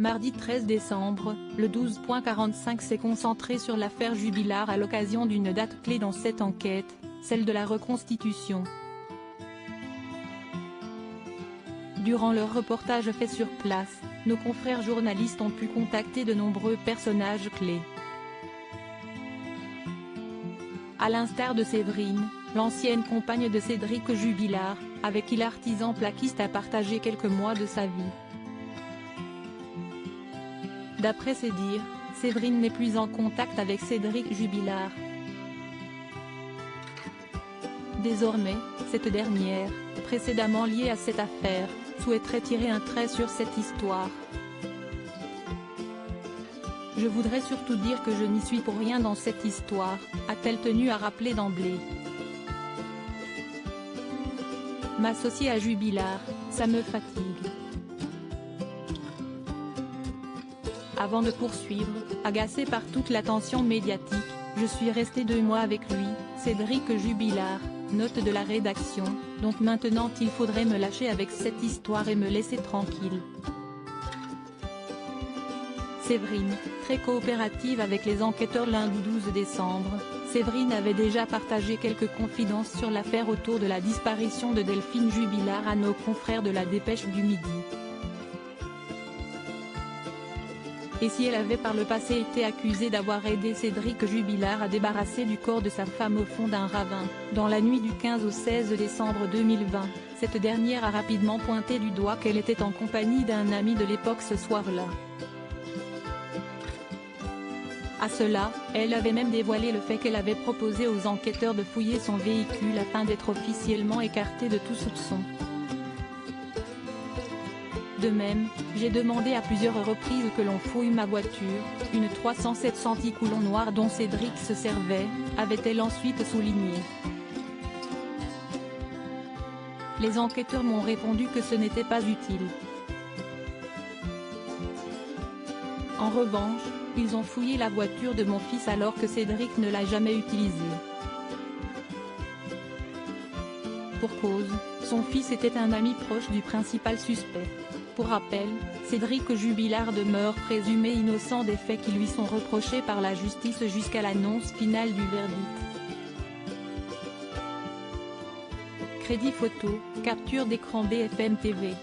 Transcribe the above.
Mardi 13 décembre, le 12.45 s'est concentré sur l'affaire Jubilard à l'occasion d'une date clé dans cette enquête, celle de la reconstitution. Durant leur reportage fait sur place, nos confrères journalistes ont pu contacter de nombreux personnages clés. À l'instar de Séverine, l'ancienne compagne de Cédric Jubilard, avec qui l'artisan plaquiste a partagé quelques mois de sa vie. D'après ses dires, Séverine n'est plus en contact avec Cédric Jubilard. Désormais, cette dernière, précédemment liée à cette affaire, souhaiterait tirer un trait sur cette histoire. « Je voudrais surtout dire que je n'y suis pour rien dans cette histoire », a-t-elle tenu à rappeler d'emblée. « M'associer à Jubilard, ça me fatigue. » Avant de poursuivre, agacé par toute l'attention médiatique, je suis resté 2 mois avec lui, Cédric Jubilard, note de la rédaction, donc maintenant il faudrait me lâcher avec cette histoire et me laisser tranquille. Séverine, très coopérative avec les enquêteurs lundi 12 décembre, Séverine avait déjà partagé quelques confidences sur l'affaire autour de la disparition de Delphine Jubilard à nos confrères de la Dépêche du Midi. Et si elle avait par le passé été accusée d'avoir aidé Cédric Jubilard à débarrasser du corps de sa femme au fond d'un ravin, dans la nuit du 15 au 16 décembre 2020, cette dernière a rapidement pointé du doigt qu'elle était en compagnie d'un ami de l'époque ce soir-là. À cela, elle avait même dévoilé le fait qu'elle avait proposé aux enquêteurs de fouiller son véhicule afin d'être officiellement écartée de tout soupçon. De même, j'ai demandé à plusieurs reprises que l'on fouille ma voiture, une 307 centicoulons noire dont Cédric se servait, avait-elle ensuite souligné. Les enquêteurs m'ont répondu que ce n'était pas utile. En revanche, ils ont fouillé la voiture de mon fils alors que Cédric ne l'a jamais utilisée. Pour cause, son fils était un ami proche du principal suspect. Pour rappel, Cédric Jubilard demeure présumé innocent des faits qui lui sont reprochés par la justice jusqu'à l'annonce finale du verdict. Crédit photo, capture d'écran BFM TV.